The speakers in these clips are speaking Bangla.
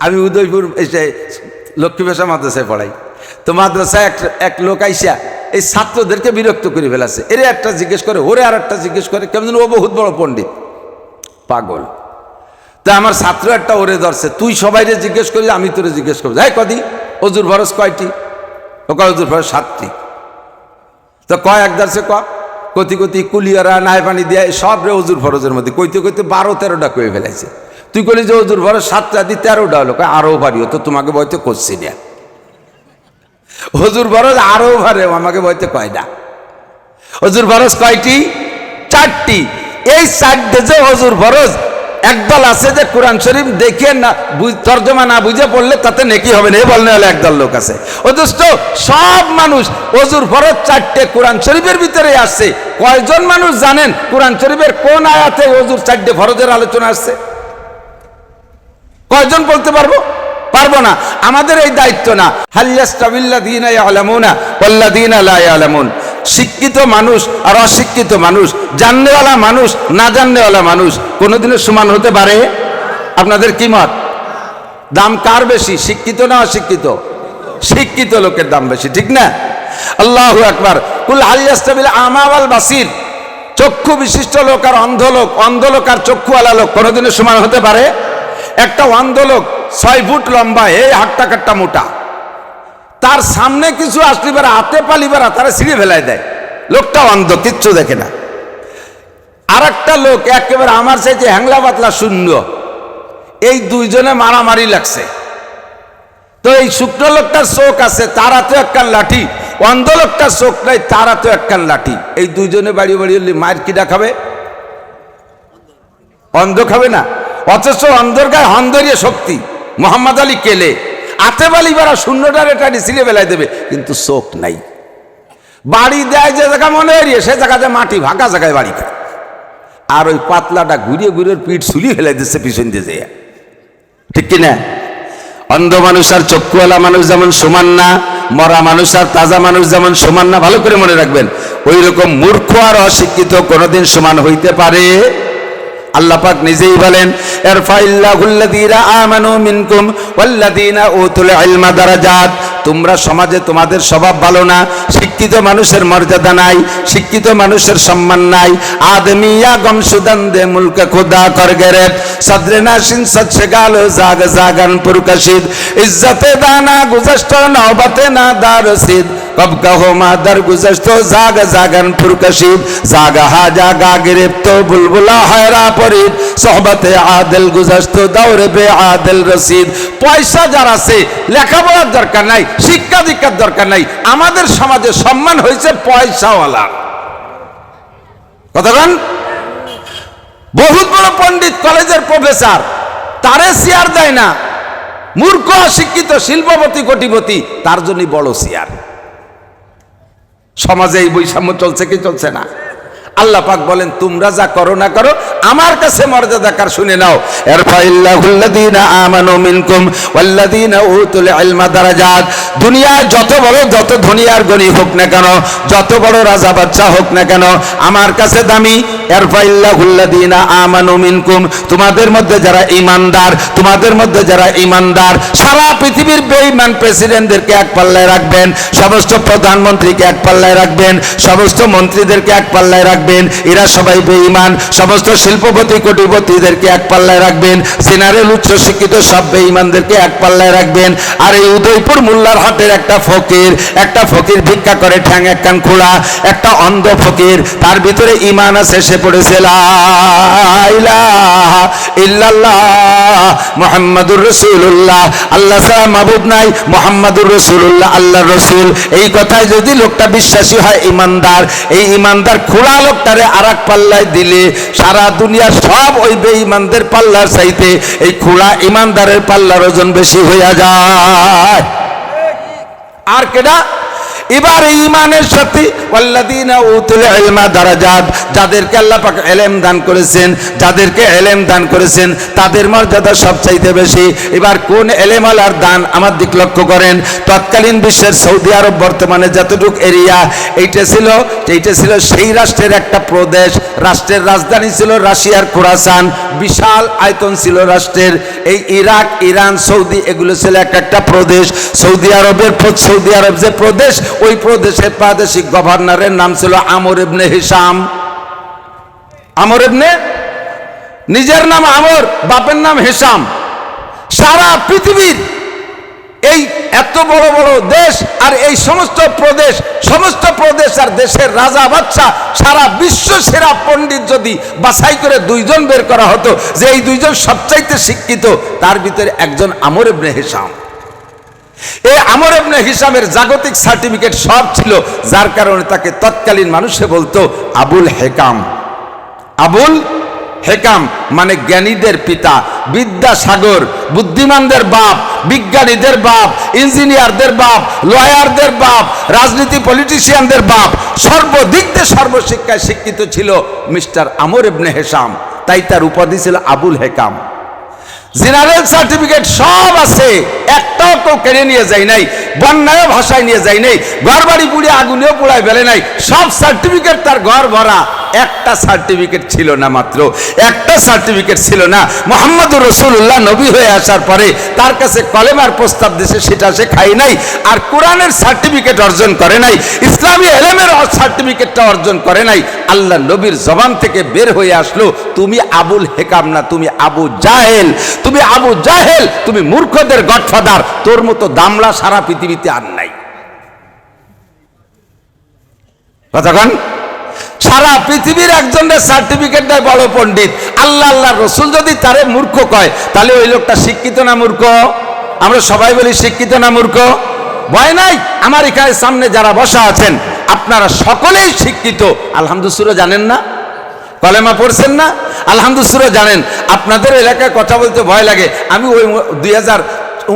আমি উদয়পুর এসে লক্ষ্মী পেশা মাদ্রাসায় পড়াই। তো মাদ্রাসায় এক লোক আইসা এই ছাত্রদেরকে বিরক্ত করে ফেলাছে। এরে একটা জিজ্ঞেস করে, ওরে আর একটা জিজ্ঞেস করে, কেমন ও বহুত বড় পণ্ডিত, পাগল। তা আমার ছাত্র একটা ওরে ধরছে, তুই সবাইরে জিজ্ঞেস করি, আমি তোরে জিজ্ঞেস করবো, যাই কদি অজুর ফরজ কয়টি? ও কয় অজুর ফরজ 7টি। তো কয় এক ধরছে কতি কতি কুলিয়ারা নাই পানি দিয়ে সব রে অজুর ফরজের মধ্যে কইতে কইতে 12-13টা কয়ে ফেলাইছে। তুই কলি যে অজুর ফরজ 7টা দি 13টা হলো, কয় আরও পারিও, তো তোমাকে বইতে করছি না। অজুর ফরজ আরও ভারে, আমাকে বইতে কয় না। অজুর ফরজ কয়টি? 4টি। এই 4টে যে অজুর ফরজ, একদল আছে যে কোরআন শরীফ দেখে না তর্জমা না বুঝে পড়লে তাতে নেকি হবে না, এই বলনে হলে একদল লোক আছে। অথচ সব মানুষ অজুর ফরজ 4টে কোরআন শরীফের ভিতরে আসছে। কয়জন মানুষ জানেন কোরআন শরীফের কোন আয়াতে অজুর 4টে ফরজের আলোচনা আসছে? কয়জন বলতে পারবো? পারবো না। আমাদের এই দায়িত্ব না। হাল্লাস্তাবিল্লাযীনা ইয়ালামুনা ওয়াল্লাযীনা লা ইয়ালামুন। শিক্ষিত মানুষ আর অশিক্ষিত মানুষ, জাননেওয়ালা মানুষ না জাননেওয়ালা মানুষ কোনোদিনও সমান হতে পারে? আপনাদের কি মত? দাম কার বেশি, শিক্ষিত না অশিক্ষিত? শিক্ষিত লোকের দাম বেশি, ঠিক না? আল্লাহু আকবার। কুল হাল ইয়াস্তাবিল আমা ওয়াল বাসির। চক্ষু বিশিষ্ট লোক আর অন্ধ লোক, অন্ধ লোক আর চক্ষুওয়ালা লোক কোনোদিনও সমান হতে পারে? একটা অন্ধ লোক 6 ফুট লম্বা, এই হাট্টা কাট্টা মোটা, তার সামনে কিছু আসলে বেড়া হাতে পালি বেড়া তারা ছিঁড়ে ফেলায় দেয়। লোকটা অন্ধ, কিচ্ছু দেখে না। আর একটা লোক একেবারে আমার চাইতে হ্যাংলা পাতলা শূন্য, এই দুইজনে মারামারি লাগছে। তো এই শুকনো লোকটার চোখ আছে, তার হাতে একখান লাঠি, অন্ধ লোকটার চোখ নাই, তার হাতে একখান লাঠি। এই দুইজনে বাড়ি বাড়ি মায়ের কিডা খাবে? অন্ধ খাবে না। অথচ অন্ধর গায়ে হন্দরিয়ে শক্তি, মোহাম্মদ আলী কেলে আতে বালি বাড়া শূন্যটার এটা ছিঁড়ে বেলায় দেবে, কিন্তু চোখ নাই। বাড়ি দেয় যে জায়গা মনে হারিয়ে সে জায়গাতে মাটি ফাঁকা জায়গায় বাড়ি খায়। আর ওই পাতলাটা ঘুরিয়ে ঘুরিয়ে পিঠ ছুলিয়ে ফেলে দিচ্ছে পিছন দিয়ে যায়, ঠিক কিনা? অন্ধ মানুষ আর চক্ষুওয়ালা মানুষ যেমন সমান না, মরা মানুষ আর তাজা মানুষ যেমন সমান না, ভালো করে মনে রাখবেন। ওই রকম মূর্খ আর অশিক্ষিত কোনোদিন সমান হইতে পারে? আল্লাহ পাক নিজেই বলেন, ইরফাইল্লাহুল্লাযীনা আমানু মিনকুম ওয়াল্লাযীনা উতুল ইলমা দারাজাত। তোমরা সমাজে তোমাদের স্বভাব ভালো না, শিক্ষিত মানুষের মর্যাদা নাই, শিক্ষিত মানুষের সম্মান নাই। আদমিয়া গমসুদান দে মুলক খুদা কর গেরেত সদরে নাশিন সচ্ছে গালো জাগ জাগান পুরকাশিদ ইজ্জতে দানা গুজশত নওবতে না দারসিদ কব কহো মাদার গুজশত জাগ জাগান পুরকাশিদ জাগা হা জাগা গিরফত বুলবুলা হায়রা পরিদ সোহবতে আদিল গুজশত দৌরে বে আদিল রসিদ। পয়সা যার আছে, লেখাপড়ার দরকার নাই, শিক্ষা দীক্ষার দরকার নাই। আমাদের সমাজে সম্মান হয়েছে পয়সাওয়ালা। কতক্ষণ? বহুত বড় পণ্ডিত, কলেজের প্রফেসর, তারে চেয়ার দেয় না। মূর্খ অশিক্ষিত শিল্পপতি কোটিপতি, তার জন্য বড় চেয়ার। সমাজে এই বৈষম্য চলছে কি চলছে না? আল্লাহ পাক বলেন, তোমরা যা করো না করো আমার কাছে মর্যাদা কার শুনে নাও। ইরফাইল্লাহুল্লাযীনা আমানু মিনকুম ওয়াল্লাযীনা উতুল ইলমা দারাজাত। দুনিয়ায় যত বড় যত ধনী আর গণী হোক না কেন, যত বড় রাজা বাদশা হোক না কেন, আমার কাছে দামি। ইরফাইল্লাহুল্লাযীনা আমানু মিনকুম, তোমাদের মধ্যে যারা ঈমানদার, তোমাদের মধ্যে যারা ঈমানদার, সারা পৃথিবীর বেঈমান প্রেসিডেন্টদেরকে এক পাল্লায় রাখবেন, সমস্ত প্রধানমন্ত্রীকে এক পাল্লায় রাখবেন, সমস্ত মন্ত্রীদেরকে এক পাল্লায় রাখবেন, এরা সবাই বেঈমান। সমস্ত শিল্পপতি কোটিপতিদেরকে এক পাল্লায় রাখবেন, জেনারেল উচ্চ শিক্ষিত সব বেঈমানদেরকে এক পাল্লায় রাখবেন। আর এই উদয়পুর মোল্লার হাটের একটা ফকির ভিক্ষা করে ঠ্যাং এক কান খোলা, একটা অন্ধ ফকির, তার ভিতরে ঈমান আছে, সে পড়েছে লা ইলাহা ইল্লাল্লাহ মুহাম্মাদুর রাসূলুল্লাহ, আল্লাহ ছাড়া মাবুদ নাই, মুহাম্মাদুর রাসূলুল্লাহ আল্লাহর রাসূল। এই কথায় যদি লোকটা বিশ্বাসী হয়, ঈমানদার, এই ঈমানদার খোলা লোকটারে আরেক পাল্লায় দিলে সারা দুনিয়ার সব ওই বেঈমানদের পাল্লার চাইতে এই খোলা ঈমানদারের পাল্লার ওজন বেশি হইয়া যায়। আর কেডা? এবার ঈমানের সাথে ওয়াল্লাযীনা উতুল ইলমা দারাজাত, যাদেরকে আল্লাহ পাক ইলম দান করেছেন, যাদেরকে ইলম দান করেছেন তাদের মর্যাদা সবচাইতে বেশি। এবার কোন ইলম আলার দান আমার দিক লক্ষ্য করেন। তৎকালীন বিশ্বের সৌদি আরব বর্তমানে যতটুক এরিয়া, এইটা ছিল সেই রাষ্ট্রের একটা প্রদেশ। রাষ্ট্রের রাজধানী ছিল রাশিয়ার খোরাসান, বিশাল আয়তন ছিল রাষ্ট্রের। এই ইরাক, ইরান, সৌদি এগুলো ছিল একটা প্রদেশ। সৌদি আরব যে প্রদেশ, ওই প্রদেশের প্রাদেশিক গভর্নরের নাম ছিল আমর ইবনে হিশাম। আমর ইবনে, নিজের নাম আমর, বাপের নাম হিশাম। সারা পৃথিবীর এই এত বড় বড় দেশ আর এই সমস্ত প্রদেশ আর দেশের রাজা বাদশাহ, সারা বিশ্ব সেরা পণ্ডিত যদি বাছাই করে দুইজন বের করা হতো যে এই দুইজন সবচাইতে শিক্ষিত, তার ভিতরে একজন আমর ইবনে হিশাম। এই আমর ইবনে হিশামের জাগতিক সার্টিফিকেট সব ছিল, যার কারণে তাকে তৎকালীন মানুষে বলতো আবুল হেকাম। আবুল হেকাম মানে জ্ঞানীদের পিতা, বিদ্যাসাগর, বুদ্ধিমানদের বাপ, বিজ্ঞানীদের বাপ, ইঞ্জিনিয়ারদের বাপ, লয়ারদের বাপ, রাজনীতি পলিটিশিয়ানদের বাপ, সর্বদিক দিয়ে সর্বশিক্ষায় শিক্ষিত ছিল মিস্টার আমর ইবনে হিশাম। তাই তার উপাধি ছিল আবুল হেকাম। জেনারেল সার্টিফিকেট সব আছে, একটাও কেউ কেড়ে নিয়ে যায় নাই, বন্যায় ভাষায় নিয়ে যায় নাই, ঘর বাড়ি পুড়ে আগুনেও পোড়ায় ফেলে নাই, সব সার্টিফিকেট তার ঘর ভরা। একটা সার্টিফিকেট ছিল না, মাত্র একটা সার্টিফিকেট ছিল না। মুহাম্মদুর রাসূলুল্লাহ নবী হয়ে আসার পরে তার কাছে কলেমার প্রস্তাব দিয়েছে, সেটা সে খায় নাই। আর কোরআনের সার্টিফিকেট অর্জন করে নাই, ইসলামী ইলমের সার্টিফিকেটটা অর্জন করে নাই। আল্লাহ নবীর জবান থেকে বের হয়ে আসলো, তুমি আবুল হেকাম না, তুমি আবু জাহেল, তুমি আবু জাহেল, তুমি মূর্খদের গডফাদার। তোর মতো দামলা সারা পৃথিবীতে আর নাই। কতক্ষণ সারা পৃথিবীর একজনের সার্টিফিকেট দেয় বড় পণ্ডিত। আল্লাহ রসুল যদি তারে মূর্খ কয়, তাহলে ওই লোকটা শিক্ষিত না মূর্খ? আমরা সবাই বলি শিক্ষিত না মূর্খ? ভয় নাই। আমার এখানে সামনে যারা বসা আছেন আপনারা সকলেই শিক্ষিত। আলহামদুলিল্লাহ জানেন না? কলেমা পড়ছেন না? আলহামদুলিল্লাহ জানেন। আপনাদের এলাকায় কথা বলতে ভয় লাগে। আমি ওই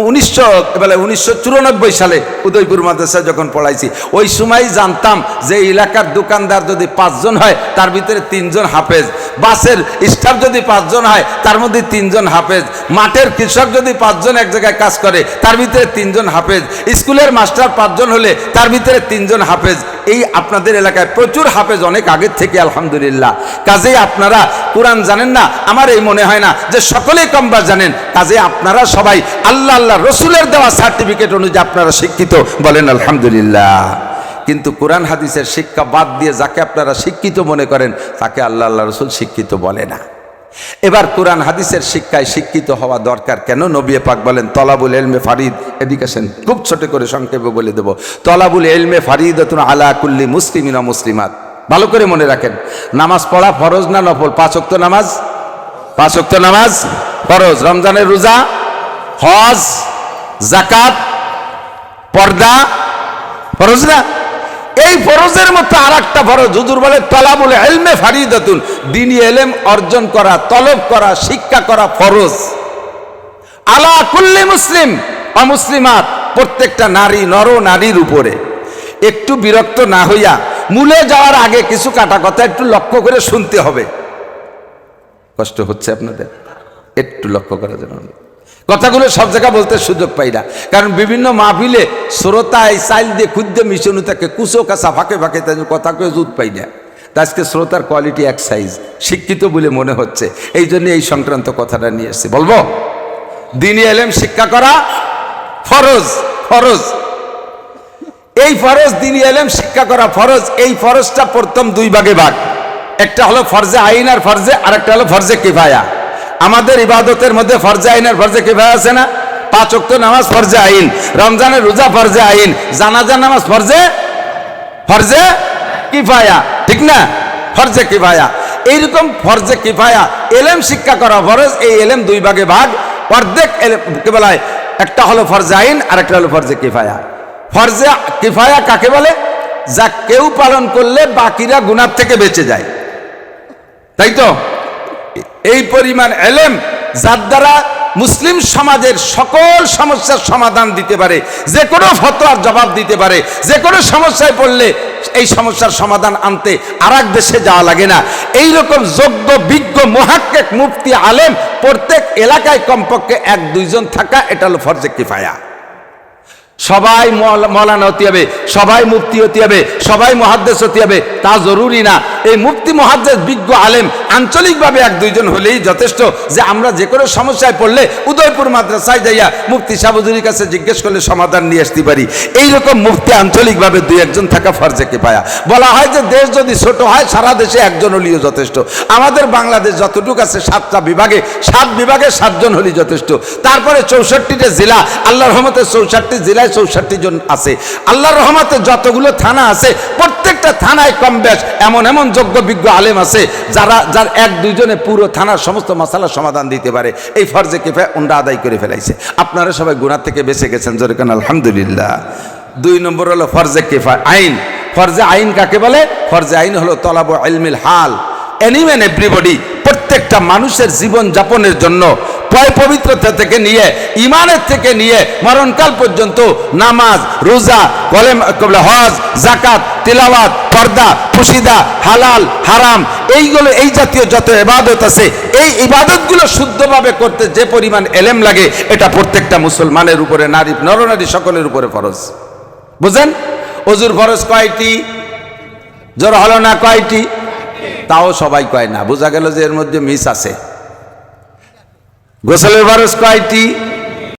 1994 সালে উদয়পুর মাদ্রাসায় যখন পড়াইছি, ওই সময় জানতাম যে এলাকার দোকানদার যদি 5 জন হয় তার ভিতরে 3 জন হাফেজ, বাসের স্টাফ যদি 5 জন হয় তার মধ্যে 3 জন হাফেজ, মাঠের কৃষক যদি 5 জন এক জায়গায় কাজ করে তার ভিতরে 3 জন হাফেজ, স্কুলের মাস্টার 5 জন হলে তার ভিতরে 3 জন হাফেজ। এই আপনাদের এলাকায় প্রচুর হাফেজ অনেক আগের থেকে, আলহামদুলিল্লাহ। কাজেই আপনারা কোরআন জানেন না, আমার এই মনে হয় না যে সকলেই কমবা জানেন। কাজে আপনারা সবাই আল্লাহ রসুলের দেওয়া সার্টিফিকেট অনুযায়ী আপনারা শিক্ষিত, বলেন আলহামদুলিল্লাহ। কিন্তু কোরআন হাদিসের শিক্ষা বাদ দিয়ে যাকে আপনারা শিক্ষিত মনে করেন তাকে আল্লাহ রসুল শিক্ষিত বলে না। এবার কোরআন হাদিসের শিক্ষায় শিক্ষিত হওয়া দরকার কেন? নবী পাক বলেন তলাবুল ইলমে ফারিদ। এদিকে আসেন, খুব ছোট করে সংক্ষেপে বলে দেব। তলাবুল ইলমে ফারিদাতুন আলা কুল্লি মুসলিমিন ওয়া মুসলিমাত। ভালো করে মনে রাখেন, নামাজ পড়া ফরজ না নফল? 5 ওয়াক্ত নামাজ, 5 ওয়াক্ত নামাজ ফরজ। রমজানের রোজা, হজ, যাকাত, পর্দা ফরজ না? এই ফরজের মতো আর একটা ফরজ হুজুর বলে তলাবুল ইলমে ফারিদাতুন, দ্বীনি ইলম অর্জন করা, তলব করা, শিক্ষা করা ফরজ। আলা কুল্লি মুসলিম ওয়া মুসলিমাত, প্রত্যেকটা নারী, নর নারীর উপরে। একটু বিরক্ত না হইয়া মূলে যাওয়ার আগে কিছু কাটা কথা একটু লক্ষ্য করে শুনতে হবে। কষ্ট হচ্ছে আপনাদের? একটু লক্ষ্য করার জন্য কথাগুলো সব জায়গায় বলতে সুযোগ পাই না, কারণ বিভিন্ন মাহফিলে শ্রোতায় চাইল দিয়ে খুদ্দে মিশনু থাকে, কুচো কাঁচা ফাঁকে ফাঁকে তাদের কথা কেউ জুত পাই না। আজকে শ্রোতার কোয়ালিটি এক সাইজ, শিক্ষিত বলে মনে হচ্ছে, এই জন্য এই সংক্রান্ত কথাটা নিয়ে এসেছি। বলবো দ্বীনি ইলম শিক্ষা করা ফরজ, ফরজ। এই ফরজ, দ্বীনি ইলম শিক্ষা করা ফরজ। এই ফরজটা প্রথম 2 ভাগে ভাগ। একটা হলো ফরজে আইন আর ফরজে, আর একটা হলো ফরজে কিফায়া। আমাদের ইবাদতের মধ্যে ফরজে আইন আর ফরজে কিফায়া আছে না? 5 ওয়াক্ত নামাজ ফরজে আইন, রমজানের রোজা ফরজে আইন, জানাজা নামাজ ফরজে কিফায়া, ঠিক না? ফরজে কিফায়া। এইরকম ফরজে কিফায়া ইলম শিক্ষা করা ফরজ। এই ইলম 2 ভাগে ভাগ। অর্ধেক কে বলা হয়? একটা হলো ফরজে আইন আর একটা হলো ফরজে কিফায়া। ফরজে কিফায়া কাকে বলে? যা কেউ পালন করলে বাকিরা গুনাহ থেকে বেঁচে যায়, তাই তো? এই পরিমাণ ইলম যার দ্বারা মুসলিম সমাজের সকল সমস্যার সমাধান দিতে পারে, যে কোনো ফতোয়ার জবাব দিতে পারে, যে কোনো সমস্যায় পড়লে এই সমস্যার সমাধান আনতে আর এক দেশে যাওয়া লাগে না। এইরকম যোগ্য বিজ্ঞ মুহাক্কিক মুফতি আলেম প্রত্যেক এলাকায় কমপক্ষে 1-2 জন থাকা, এটা হলো ফরজে কিফায়া। সবাই মৌলানা হতে হবে, সবাই মুফতি হতে হবে, সবাই মুহাদ্দিস হতে হবে তা জরুরি না। এই মুফতি মুহাদ্দিস বিজ্ঞ আলেম আঞ্চলিকভাবে 1-2 জন হলেই যথেষ্ট, যে আমরা যে কোনো সমস্যায় পড়লে উদয়পুর মাদ্রাসায় যাইয়া মুফতি সাহেব হুজুরের কাছে জিজ্ঞেস করলে সমাধান নিয়ে আসতে পারি। এইরকম মুফতি আঞ্চলিকভাবে 2-1 জন থাকা ফরজে কিফায়া। বলা হয় যে দেশ যদি ছোট হয় সারা দেশে 1 জন হলেও যথেষ্ট। আমাদের বাংলাদেশ যতটুকু আছে 7টা বিভাগে, 7 বিভাগে 7 জন হলেই যথেষ্ট। তারপরে 64টা জেলা, আল্লাহর রহমতে 64 জেলায় 64 জন আছে। আল্লাহর রহমতে যতগুলো থানা আছে প্রত্যেকটা থানায় কম বেশ এমন এমন যোগ্য বিজ্ঞ আলেম আছে যার 1-2 জনে পুরো থানার সমস্ত মাসালার সমাধান দিতে পারে। এই ফরজে কিফায়া ওনরা আদায় করে ফেলাইছে। আপনারা সবাই গুনাহ থেকে বেঁচে গেছেন, জোরে কেন আলহামদুলিল্লাহ। 2 নম্বর হলো ফরজে কিফায়া আইন। ফরজে আইন কাকে বলে? ফরজে আইন হলো তলাবু ইলমিল হাল, এনিম্যান এভরিবডি, প্রত্যেকটা মানুষের জীবন যাপনের জন্য পয় পবিত্রতা থেকে নিয়ে ইমানের থেকে নিয়ে মরণকাল পর্যন্ত নামাজ, রোজা, কলেমা, হজ, যাকাত, তিলাওয়াত, পর্দা, পুশিদা, হালাল, হারাম, এইগুলো এই জাতীয় যত ইবাদত আছে, এই ইবাদতগুলো শুদ্ধভাবে করতে যে পরিমাণ এলেম লাগে, এটা প্রত্যেকটা মুসলমানের উপরে, নারী নরনারী সকলের উপরে ফরজ। বুঝেন? ওযুর ফরজ কয়টি? জোর হলো না কয়টি? তাও সবাই কয় না, বোঝা গেল যে এর মধ্যে মিস আছে। গোসলের ফরজ কয়টি?